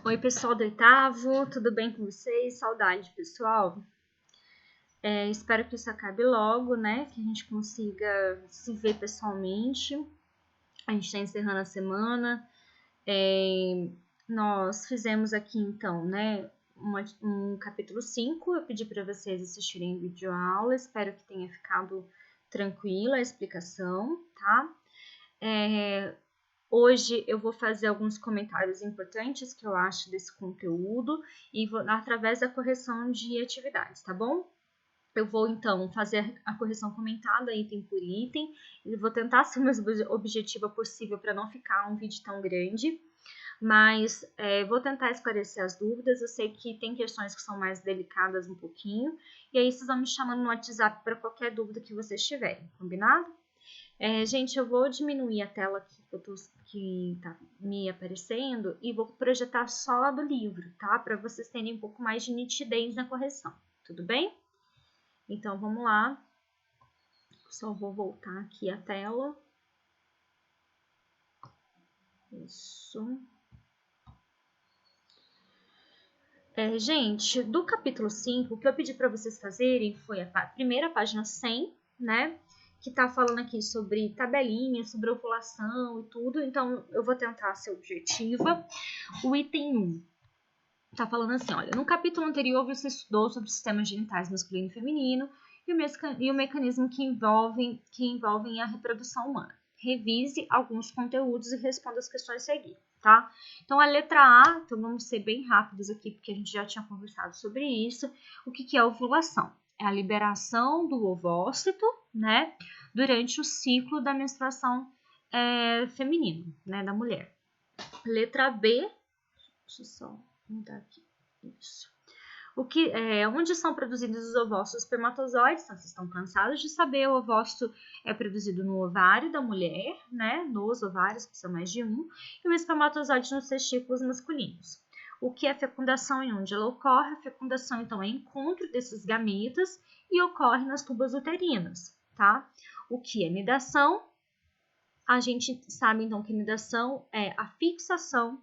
Oi, pessoal do oitavo, tudo bem com vocês? Saudade, pessoal. Espero que isso acabe logo, né? Que a gente consiga se ver pessoalmente. A gente está encerrando a semana. Nós fizemos aqui, então, né? Um capítulo 5. Eu pedi para vocês assistirem vídeo aula. Espero que tenha ficado tranquila a explicação, tá? Hoje eu vou fazer alguns comentários importantes que eu acho desse conteúdo e vou através da correção de atividades, tá bom? Eu vou então fazer a correção comentada item por item e vou tentar ser o mais objetiva possível para não ficar um vídeo tão grande, mas vou tentar esclarecer as dúvidas. Eu sei que tem questões que são mais delicadas um pouquinho, e aí vocês vão me chamando no WhatsApp para qualquer dúvida que vocês tiverem, combinado? Gente, eu vou diminuir a tela aqui que tá me aparecendo e vou projetar só a do livro, tá? Para vocês terem um pouco mais de nitidez na correção, tudo bem? Então, vamos lá. Só vou voltar aqui a tela. Isso. Gente, do capítulo 5, o que eu pedi para vocês fazerem foi a primeira página 100, né? Que tá falando aqui sobre tabelinha, sobre ovulação e tudo. Então, eu vou tentar ser objetiva. O item 1 tá falando assim, olha, no capítulo anterior você estudou sobre os sistemas genitais masculino e feminino e o mecanismo que envolvem a reprodução humana. Revise alguns conteúdos e responda as questões a seguir, tá? Então, a letra A, então vamos ser bem rápidos aqui, porque a gente já tinha conversado sobre isso. O que é ovulação? É a liberação do ovócito, né, durante o ciclo da menstruação feminino, né, da mulher. Letra B, deixa eu só mudar aqui, isso. Onde são produzidos os ovócitos espermatozoides? Então, vocês estão cansados de saber, o ovócito é produzido no ovário da mulher, né? Nos ovários, que são mais de um, e o espermatozoide nos testículos masculinos. O que é fecundação e onde ela ocorre? A fecundação, então, é encontro desses gametas e ocorre nas tubas uterinas, tá? O que é nidação? A gente sabe, então, que nidação é a fixação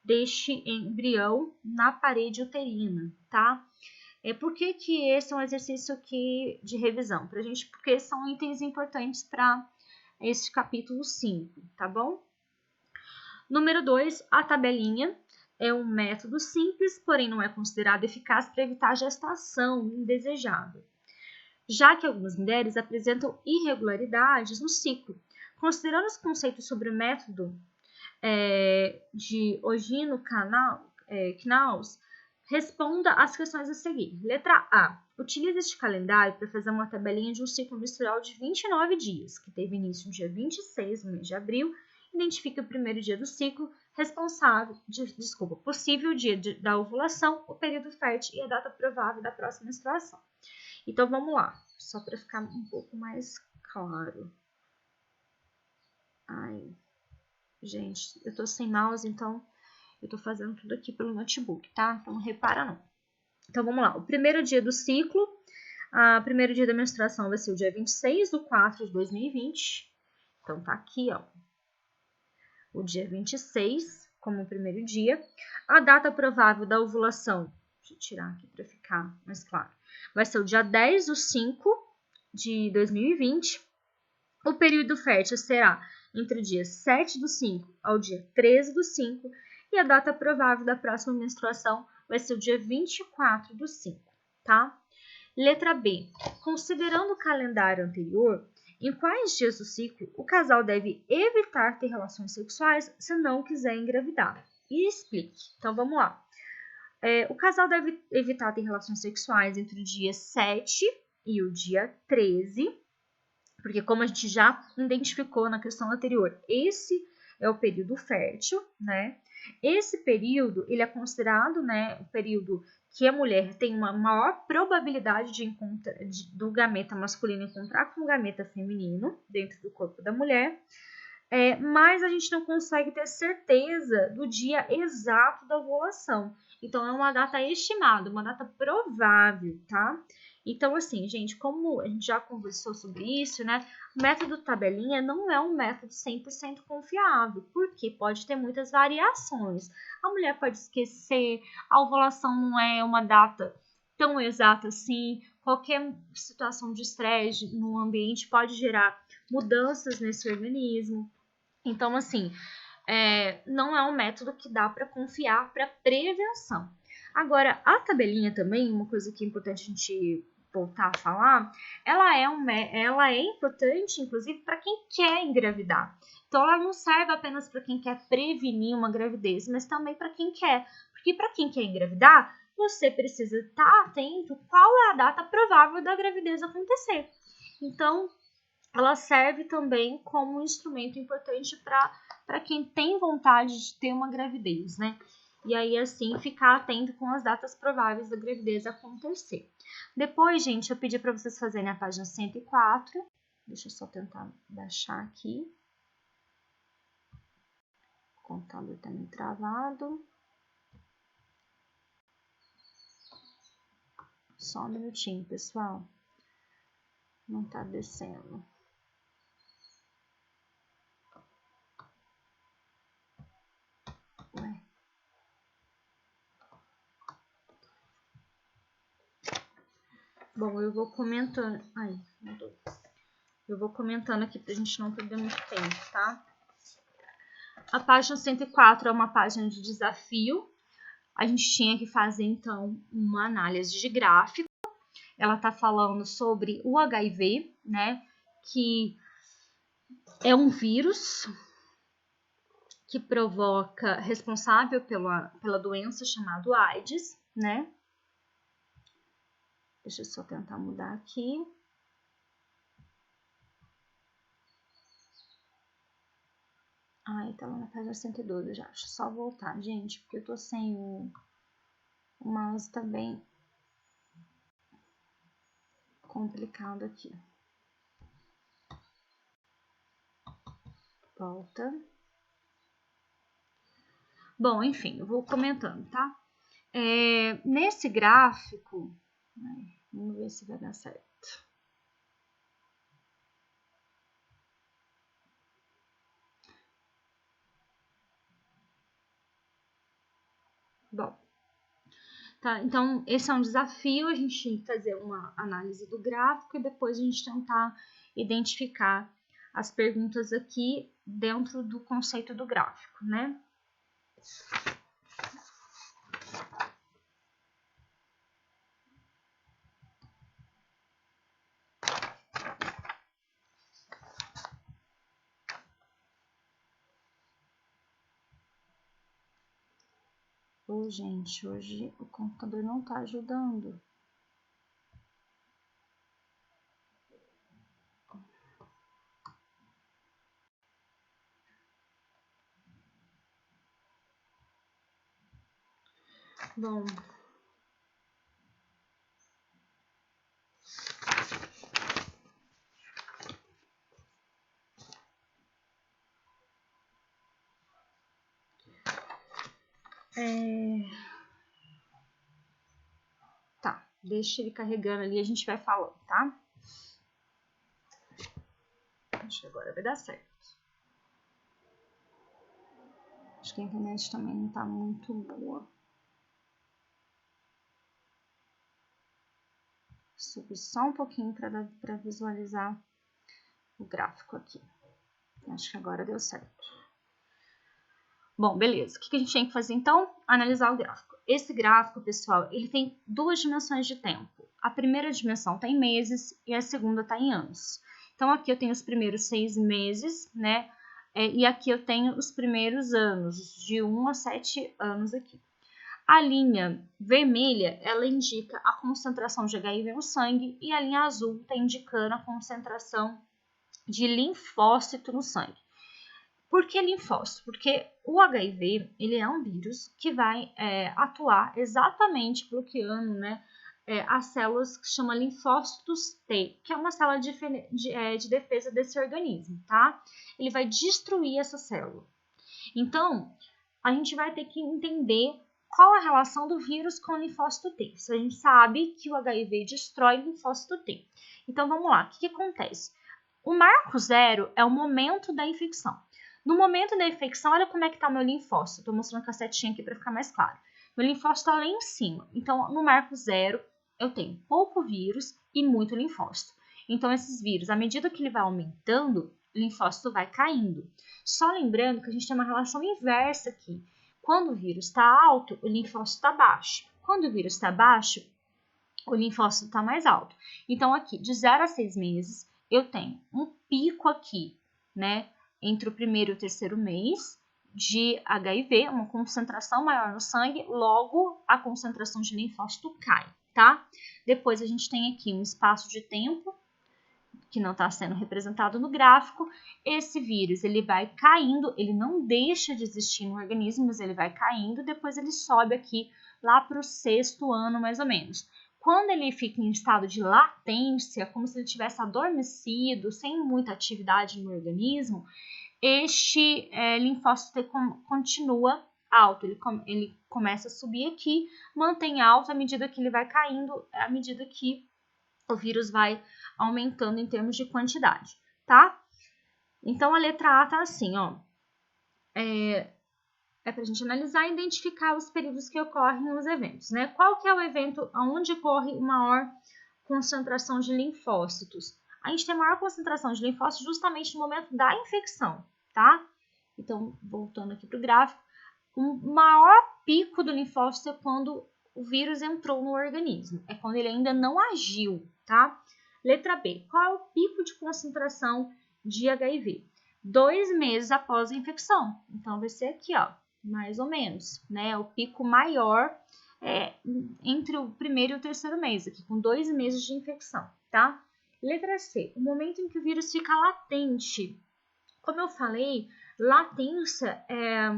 deste embrião na parede uterina, tá? Por que esse é um exercício aqui de revisão? Porque são itens importantes para esse capítulo 5, tá bom? Número 2, a tabelinha é um método simples, porém não é considerado eficaz para evitar a gestação indesejada, já que algumas mulheres apresentam irregularidades no ciclo. Considerando os conceitos sobre o método de Ogino Knaus, responda às questões a seguir. Letra A. Utilize este calendário para fazer uma tabelinha de um ciclo menstrual de 29 dias, que teve início no dia 26 do mês de abril. Identifique o primeiro dia do ciclo, possível dia da ovulação, o período fértil e a data provável da próxima menstruação. Então, vamos lá, só para ficar um pouco mais claro. Gente, eu tô sem mouse, então eu tô fazendo tudo aqui pelo notebook, tá? Então não repara não. Então vamos lá. O primeiro dia do ciclo, o primeiro dia da menstruação vai ser o dia 26/4/2020. Então tá aqui, ó. O dia 26 como o primeiro dia. A data provável da ovulação, deixa eu tirar aqui para ficar mais claro, vai ser o dia 10/5/2020. O período fértil será entre o dia 7/5 ao dia 13/5 e a data provável da próxima menstruação vai ser o dia 24/5, tá? Letra B. Considerando o calendário anterior, em quais dias do ciclo o casal deve evitar ter relações sexuais se não quiser engravidar? E explique. Então, vamos lá. O casal deve evitar ter relações sexuais entre o dia 7 e o dia 13, porque como a gente já identificou na questão anterior, esse é o período fértil, né? Esse período, ele é considerado, né, o período que a mulher tem uma maior probabilidade do gameta masculino encontrar com o gameta feminino dentro do corpo da mulher, mas a gente não consegue ter certeza do dia exato da ovulação. Então, é uma data estimada, uma data provável, tá? Então, assim, gente, como a gente já conversou sobre isso, né? O método tabelinha não é um método 100% confiável, porque pode ter muitas variações. A mulher pode esquecer, a ovulação não é uma data tão exata assim, qualquer situação de estresse no ambiente pode gerar mudanças nesse organismo. Então, assim, não é um método que dá para confiar para prevenção. Agora, a tabelinha também, uma coisa que é importante a gente voltar a falar, ela é importante, inclusive, para quem quer engravidar. Então, ela não serve apenas para quem quer prevenir uma gravidez, mas também para quem quer. Porque para quem quer engravidar, você precisa estar atento qual é a data provável da gravidez acontecer. Então, ela serve também como um instrumento importante para quem tem vontade de ter uma gravidez, né? E aí, assim, ficar atento com as datas prováveis da gravidez acontecer. Depois, gente, eu pedi para vocês fazerem a página 104. Deixa eu só tentar baixar aqui. O computador tá meio travado. Só um minutinho, pessoal. Não tá descendo. Ué. Bom, eu vou comentando. Ai, mudou. Eu vou comentando aqui pra gente não perder muito tempo, tá? A página 104 é uma página de desafio. A gente tinha que fazer, então, uma análise de gráfico. Ela tá falando sobre o HIV, né? Que é um vírus que provoca, responsável pela doença chamada AIDS, né? Deixa eu só tentar mudar aqui. Ai, tá lá na página 112 já. Deixa eu só voltar, gente, porque eu tô sem o mouse, tá bem complicado aqui. Volta. Bom, enfim, eu vou comentando, tá? Nesse gráfico, vamos ver se vai dar certo. Bom, tá, então esse é um desafio, a gente fazer uma análise do gráfico e depois a gente tentar identificar as perguntas aqui dentro do conceito do gráfico, né? Ô, gente, hoje o computador não tá ajudando. Bom, tá, deixa ele carregando ali, a gente vai falando, tá? Acho que agora vai dar certo. Acho que a internet também não tá muito boa. Subir só um pouquinho para visualizar o gráfico aqui. Acho que agora deu certo. Bom, beleza. O que a gente tem que fazer então? Analisar o gráfico. Esse gráfico, pessoal, ele tem duas dimensões de tempo. A primeira dimensão está em meses e a segunda está em anos. Então, aqui eu tenho os primeiros 6 meses, né? E aqui eu tenho os primeiros anos, de 1 a 7 anos aqui. A linha vermelha, ela indica a concentração de HIV no sangue e a linha azul está indicando a concentração de linfócito no sangue. Por que linfócito? Porque o HIV, ele é um vírus que vai atuar exatamente bloqueando, né, as células que chama linfócitos T, que é uma célula de defesa desse organismo, tá? Ele vai destruir essa célula. Então, a gente vai ter que entender qual a relação do vírus com o linfócito T? A gente sabe que o HIV destrói o linfócito T. Então, vamos lá. O que acontece? O marco zero é o momento da infecção. No momento da infecção, olha como é que está o meu linfócito. Estou mostrando com a setinha aqui para ficar mais claro. Meu linfócito está lá em cima. Então, no marco zero, eu tenho pouco vírus e muito linfócito. Então, esses vírus, à medida que ele vai aumentando, o linfócito vai caindo. Só lembrando que a gente tem uma relação inversa aqui. Quando o vírus está alto, o linfócito está baixo. Quando o vírus está baixo, o linfócito está mais alto. Então, aqui, de 0 a 6 meses, eu tenho um pico aqui, né, entre o primeiro e o terceiro mês de HIV, uma concentração maior no sangue, logo a concentração de linfócito cai, tá? Depois a gente tem aqui um espaço de tempo que não está sendo representado no gráfico. Esse vírus, ele vai caindo, ele não deixa de existir no organismo, mas ele vai caindo, depois ele sobe aqui lá para o 6º ano, mais ou menos. Quando ele fica em estado de latência, como se ele tivesse adormecido, sem muita atividade no organismo, este linfócito T continua alto, ele começa a subir aqui, mantém alto à medida que ele vai caindo, à medida que o vírus vai aumentando em termos de quantidade, tá? Então, a letra A tá assim, ó. É para a gente analisar e identificar os períodos que ocorrem os eventos, né? Qual que é o evento onde ocorre maior concentração de linfócitos? A gente tem maior concentração de linfócitos justamente no momento da infecção, tá? Então, voltando aqui para o gráfico, o maior pico do linfócito é quando o vírus entrou no organismo, é quando ele ainda não agiu, tá? Letra B, qual é o pico de concentração de HIV? 2 meses após a infecção, então vai ser aqui, ó, mais ou menos, né? O pico maior entre o primeiro e o terceiro mês, aqui com 2 meses de infecção, tá? Letra C, o momento em que o vírus fica latente. Como eu falei, latência é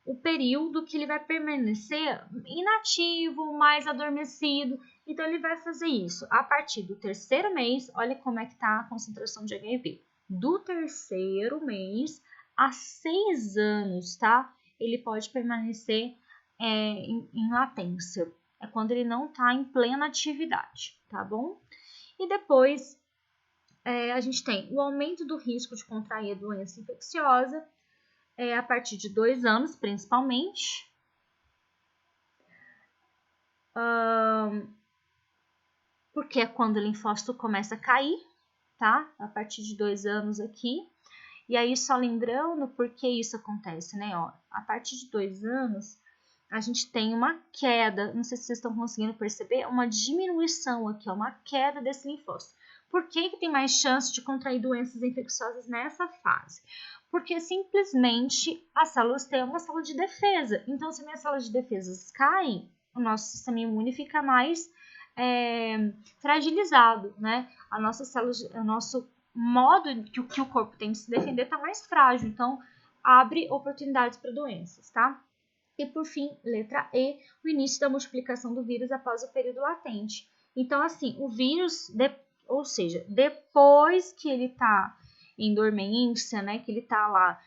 o período que ele vai permanecer inativo, mais adormecido. Então, ele vai fazer isso a partir do terceiro mês. Olha como é que está a concentração de HIV. Do terceiro mês a 6 anos, tá? Ele pode permanecer em latência. É quando ele não está em plena atividade, tá bom? E depois, a gente tem o aumento do risco de contrair a doença infecciosa, a partir de 2 anos, principalmente. Porque é quando o linfócito começa a cair, tá? A partir de 2 anos aqui. E aí, só lembrando por que isso acontece, né? Ó, a partir de 2 anos, a gente tem uma queda, não sei se vocês estão conseguindo perceber, uma diminuição aqui, ó, uma queda desse linfócito. Por que tem mais chance de contrair doenças infecciosas nessa fase? Porque simplesmente as células têm uma célula de defesa. Então, se minhas células de defesa caem, o nosso sistema imune fica mais fragilizado, né? A nossa célula, o nosso modo que o corpo tem de se defender está mais frágil. Então, abre oportunidades para doenças, tá? E, por fim, letra E, o início da multiplicação do vírus após o período latente. Então, assim, o vírus, ou seja, depois que ele está em dormência, né, que ele está lá,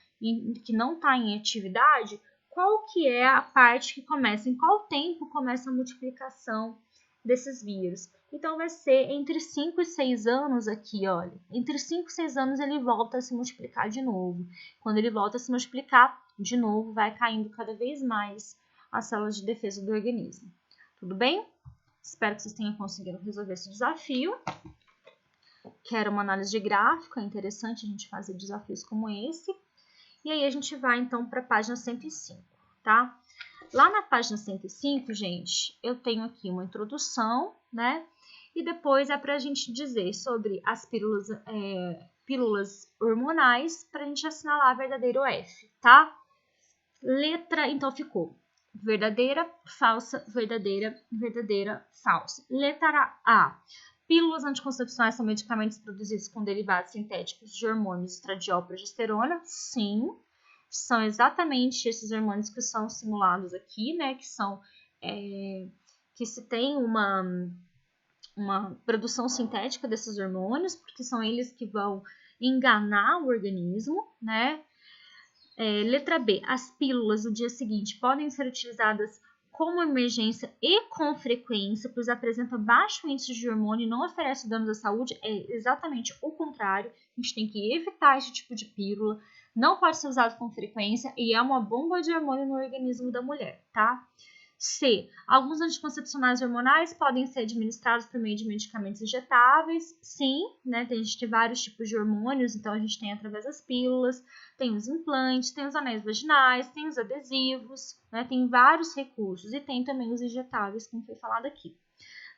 que não está em atividade, qual que é a parte que começa, em qual tempo começa a multiplicação desses vírus? Então, vai ser entre 5 e 6 anos aqui, olha. Entre 5 e 6 anos ele volta a se multiplicar de novo. Quando ele volta a se multiplicar, de novo, vai caindo cada vez mais as células de defesa do organismo. Tudo bem? Espero que vocês tenham conseguido resolver esse desafio. Quero uma análise de gráfico, é interessante a gente fazer desafios como esse. E aí a gente vai, então, para a página 105, tá? Lá na página 105, gente, eu tenho aqui uma introdução, né? E depois é para a gente dizer sobre as pílulas hormonais, para a gente assinalar verdadeiro F, tá? Letra, então ficou verdadeira, falsa, verdadeira, verdadeira, falsa. Letra A. Pílulas anticoncepcionais são medicamentos produzidos com derivados sintéticos de hormônios estradiol e progesterona? Sim. São exatamente esses hormônios que são simulados aqui, né? Que são que se tem uma produção sintética desses hormônios, porque são eles que vão enganar o organismo, né? Letra B. As pílulas do dia seguinte podem ser utilizadas como emergência e com frequência, pois apresenta baixo índice de hormônio e não oferece danos à saúde, é exatamente o contrário. A gente tem que evitar esse tipo de pílula, não pode ser usado com frequência e é uma bomba de hormônio no organismo da mulher, tá? C. Alguns anticoncepcionais hormonais podem ser administrados por meio de medicamentos injetáveis. Sim, né? A gente tem vários tipos de hormônios, então a gente tem através das pílulas, tem os implantes, tem os anéis vaginais, tem os adesivos, né? Tem vários recursos e tem também os injetáveis, como foi falado aqui.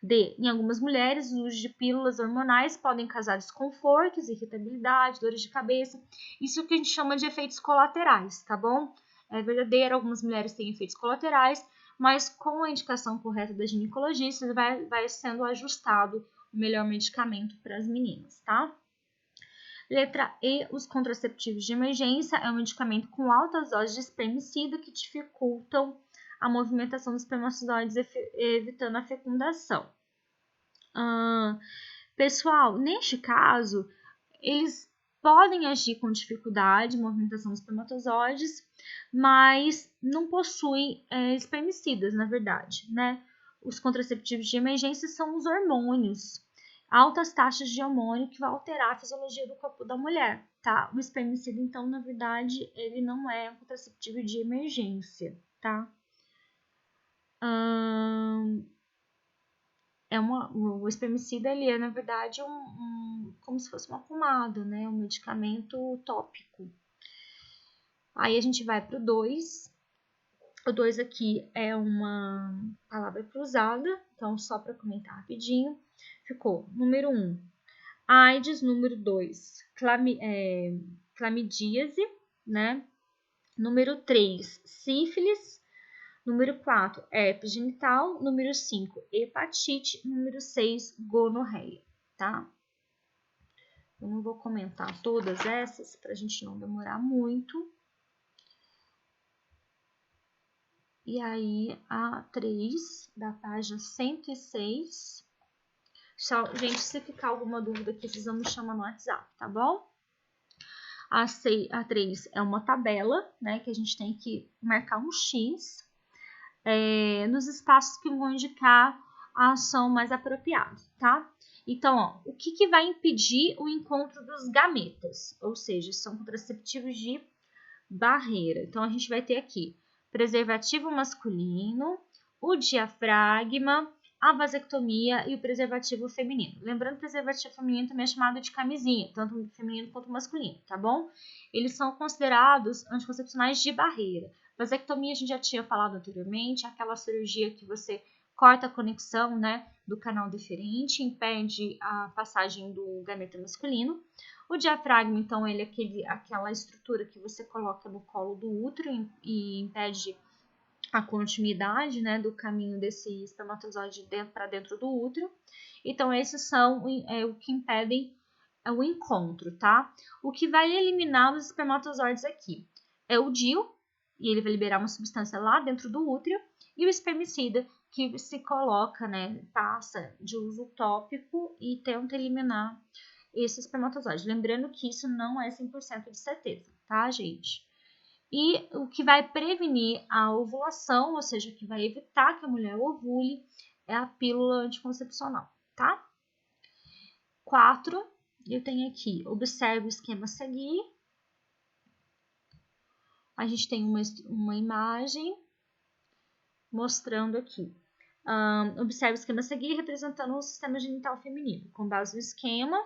D. Em algumas mulheres, o uso de pílulas hormonais podem causar desconfortos, irritabilidade, dores de cabeça. Isso que a gente chama de efeitos colaterais, tá bom? É verdadeiro, algumas mulheres têm efeitos colaterais, mas com a indicação correta da ginecologista, vai sendo ajustado o melhor medicamento para as meninas, tá? Letra E, os contraceptivos de emergência é um medicamento com altas doses de espermicida que dificultam a movimentação dos espermatozoides, evitando a fecundação. Pessoal, neste caso, eles podem agir com dificuldade, movimentação dos espermatozoides, mas não possuem espermicidas, na verdade, né? Os contraceptivos de emergência são os hormônios, altas taxas de hormônio que vão alterar a fisiologia do corpo da mulher, tá? O espermicida, então, na verdade, ele não é um contraceptivo de emergência, tá? O espermicida, ele é, na verdade, como se fosse uma pomada, né? Um medicamento tópico. Aí a gente vai para o 2. O 2 aqui é uma palavra cruzada, então só para comentar rapidinho. Ficou número 1, AIDS, número 2, clamidíase, né? Número 3, sífilis. Número 4, herpes genital. Número 5, hepatite. Número 6, gonorreia, tá? Eu não vou comentar todas essas para a gente não demorar muito. E aí, a 3 da página 106. Gente, se ficar alguma dúvida aqui, vocês vão me chamar no WhatsApp, tá bom? A 3 é uma tabela, né? Que a gente tem que marcar um X nos espaços que vão indicar a ação mais apropriada, tá? Então, ó, o que vai impedir o encontro dos gametas? Ou seja, são contraceptivos de barreira. Então, a gente vai ter aqui preservativo masculino, o diafragma, a vasectomia e o preservativo feminino. Lembrando que o preservativo feminino também é chamado de camisinha, tanto feminino quanto masculino, tá bom? Eles são considerados anticoncepcionais de barreira. Vasectomia a gente já tinha falado anteriormente, aquela cirurgia que você corta a conexão, né, do canal deferente, impede a passagem do gameta masculino. O diafragma, então, ele é aquela estrutura que você coloca no colo do útero e impede a continuidade, né, do caminho desse espermatozoide para dentro do útero. Então, esses são o que impedem o encontro, tá? O que vai eliminar os espermatozoides aqui é o DIU, e ele vai liberar uma substância lá dentro do útero, e o espermicida, que se coloca, né, passa de uso tópico e tenta eliminar esse espermatozoide. Lembrando que isso não é 100% de certeza, tá, gente? E o que vai prevenir a ovulação, ou seja, que vai evitar que a mulher ovule, é a pílula anticoncepcional, tá? 4, eu tenho aqui, observe o esquema a seguir. A gente tem uma imagem mostrando aqui. Observe o esquema a seguir, representando o sistema genital feminino. Com base no esquema,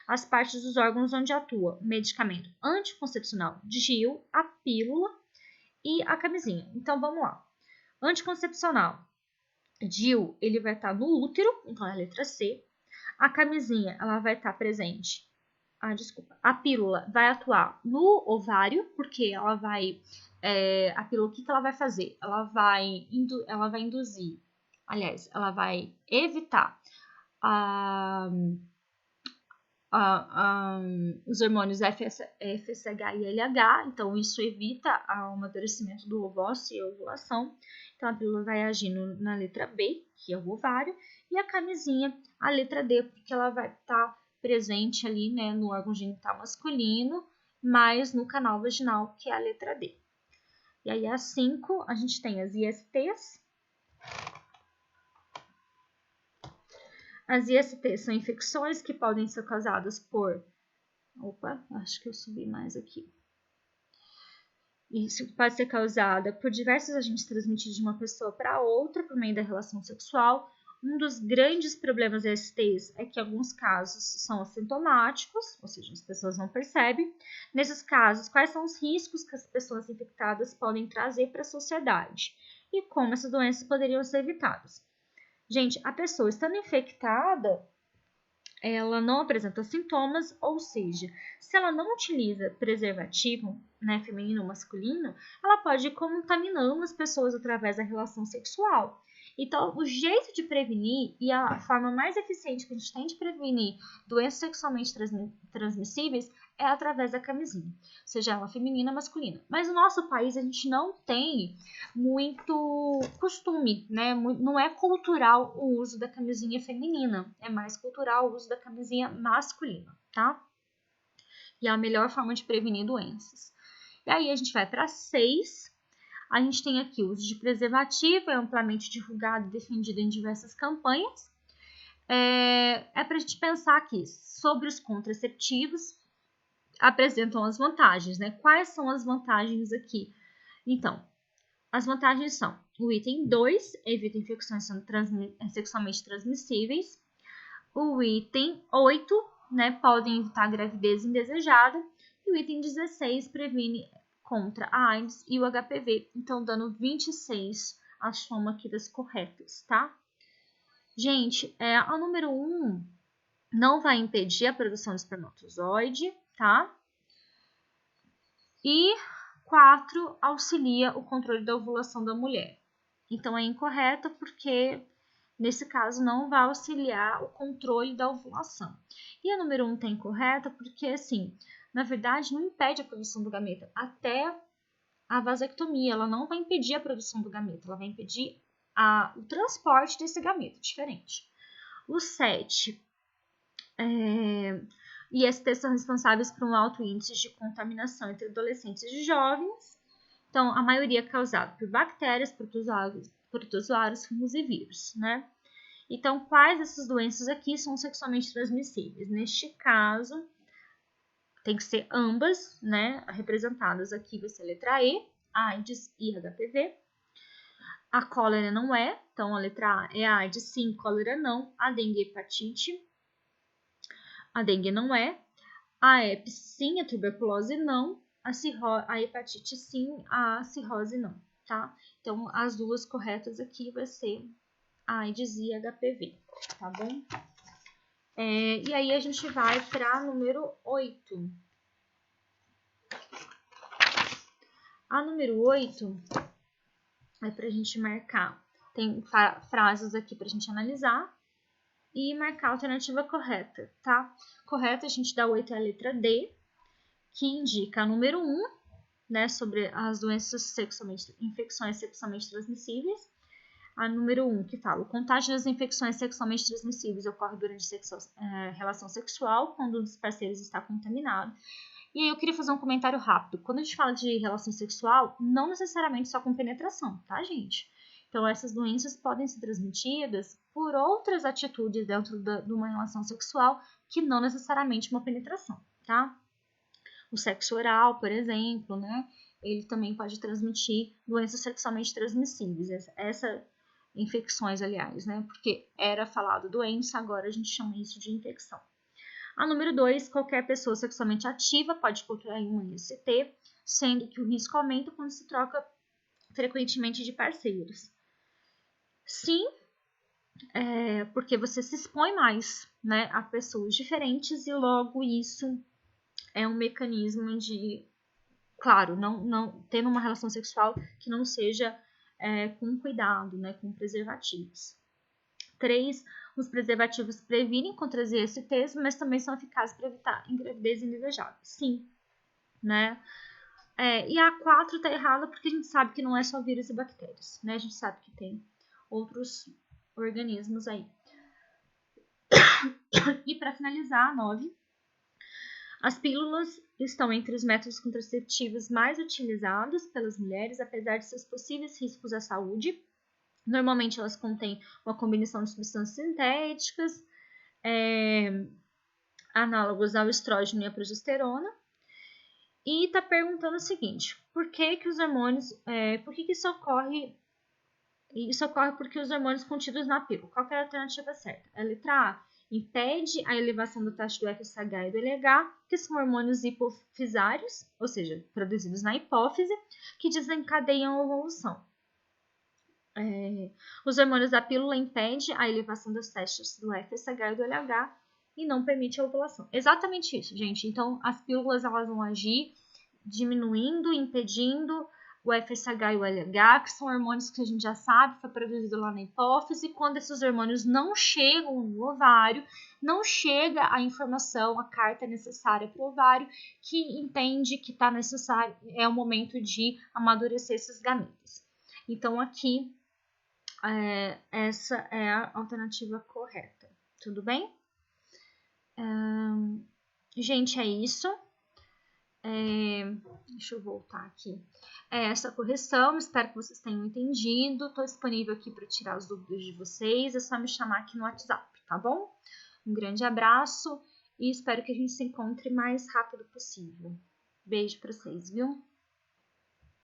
as partes dos órgãos onde atua o medicamento anticoncepcional DIU, a pílula e a camisinha. Então, vamos lá. Anticoncepcional DIU, ele vai estar no útero, então é a letra C. A camisinha, ela vai estar presente. A pílula vai atuar no ovário, porque ela vai... a pílula, o que ela vai fazer? Ela vai induzir... Aliás, ela vai evitar os hormônios FSH e LH, então isso evita o amadurecimento do ovócito e a ovulação. Então a pílula vai agir na letra B, que é o ovário, e a camisinha, a letra D, porque ela vai estar presente ali, né, no órgão genital masculino, mas no canal vaginal, que é a letra D. E aí a 5, a gente tem as ISTs, As ISTs são infecções que podem ser causadas por... Opa, acho que eu subi mais aqui. Isso pode ser causada por diversos agentes transmitidos de uma pessoa para outra por meio da relação sexual. Um dos grandes problemas das ISTs é que alguns casos são assintomáticos, ou seja, as pessoas não percebem. Nesses casos, quais são os riscos que as pessoas infectadas podem trazer para a sociedade? E como essas doenças poderiam ser evitadas? Gente, a pessoa estando infectada, ela não apresenta sintomas, ou seja, se ela não utiliza preservativo, né, feminino ou masculino, ela pode ir contaminando as pessoas através da relação sexual. Então, o jeito de prevenir e a forma mais eficiente que a gente tem de prevenir doenças sexualmente transmissíveis é através da camisinha, seja ela feminina ou masculina. Mas no nosso país a gente não tem muito costume, né? Não é cultural o uso da camisinha feminina, é mais cultural o uso da camisinha masculina, tá? E é a melhor forma de prevenir doenças. E aí a gente vai para 6. A gente tem aqui o uso de preservativo, é amplamente divulgado e defendido em diversas campanhas. É para a gente pensar aqui sobre os contraceptivos, apresentam as vantagens, né? Quais são as vantagens aqui? Então, as vantagens são: o item 2, evita infecções sexualmente transmissíveis. O item 8, né, podem evitar gravidez indesejada. E o item 16, previne contra a AIDS e o HPV. Então, dando 26 a soma aqui das corretas, tá? Gente, a número 1 não vai impedir a produção de espermatozoide, tá? E 4, auxilia o controle da ovulação da mulher. Então, é incorreta porque, nesse caso, não vai auxiliar o controle da ovulação. E a número 1 está incorreta porque, assim, na verdade, não impede a produção do gameta. Até a vasectomia, ela não vai impedir a produção do gameta, ela vai impedir o transporte desse gameta, diferente. O 7, IST são responsáveis por um alto índice de contaminação entre adolescentes e jovens. Então, a maioria é causada por bactérias, protozoários, fungos e vírus, né? Então, quais dessas doenças aqui são sexualmente transmissíveis? Neste caso, tem que ser ambas, né? Representadas aqui vai ser a letra E, AIDS e HPV. A cólera não é, então a letra A é a AIDS sim, cólera não. A dengue e hepatite. A dengue não é. A herpes sim, a tuberculose não. A hepatite sim, a cirrose não, tá? Então, as duas corretas aqui vai ser AIDS e HPV, tá bom? E aí a gente vai para número 8. A número 8 é para a gente marcar. Tem frases aqui para a gente analisar e marcar a alternativa correta, tá? Correta, a gente dá 8 é a letra D, que indica a número 1, né, sobre as infecções sexualmente transmissíveis. A número 1, que fala: o contágio das infecções sexualmente transmissíveis ocorre durante relação sexual, quando um dos parceiros está contaminado. E aí eu queria fazer um comentário rápido. Quando a gente fala de relação sexual, não necessariamente só com penetração, tá, gente? Então, essas doenças podem ser transmitidas por outras atitudes dentro de uma relação sexual que não necessariamente uma penetração, tá? O sexo oral, por exemplo, né? Ele também pode transmitir doenças sexualmente transmissíveis. Infecções, aliás, né? Porque era falado doença, agora a gente chama isso de infecção. A número 2, qualquer pessoa sexualmente ativa pode contrair uma IST, sendo que o risco aumenta quando se troca frequentemente de parceiros. Sim, porque você se expõe mais, né, a pessoas diferentes e logo isso é um mecanismo de, claro, não tendo uma relação sexual que não seja com cuidado, né, com preservativos. 3, os preservativos previnem contra as ISTs, mas também são eficazes para evitar gravidez indesejada. Sim, né? E a 4 tá errada porque a gente sabe que não é só vírus e bactérias, né? A gente sabe que tem outros organismos aí. E para finalizar, a 9, as pílulas estão entre os métodos contraceptivos mais utilizados pelas mulheres, apesar de seus possíveis riscos à saúde. Normalmente elas contêm uma combinação de substâncias sintéticas, análogos ao estrógeno e à progesterona. E está perguntando o seguinte: por que que os hormônios, por que isso ocorre? Isso ocorre porque os hormônios contidos na pílula. Qual que é a alternativa certa? A letra A impede a elevação da taxa do FSH e do LH, que são hormônios hipofisários, ou seja, produzidos na hipófise, que desencadeiam a ovulação. Os hormônios da pílula impedem a elevação das taxas do FSH e do LH e não permite a ovulação. Exatamente isso, gente. Então, as pílulas elas vão agir diminuindo, impedindo o FSH e o LH, que são hormônios que a gente já sabe, foi produzido lá na hipófise. Quando esses hormônios não chegam no ovário, não chega a informação, a carta necessária para o ovário, que entende que está necessário, é o momento de amadurecer esses gametas. Então, aqui, essa é a alternativa correta. Tudo bem? Gente, é isso. Deixa eu voltar aqui. Essa correção, espero que vocês tenham entendido. Estou disponível aqui para tirar as dúvidas de vocês. É só me chamar aqui no WhatsApp, tá bom? Um grande abraço e espero que a gente se encontre o mais rápido possível. Beijo para vocês, viu?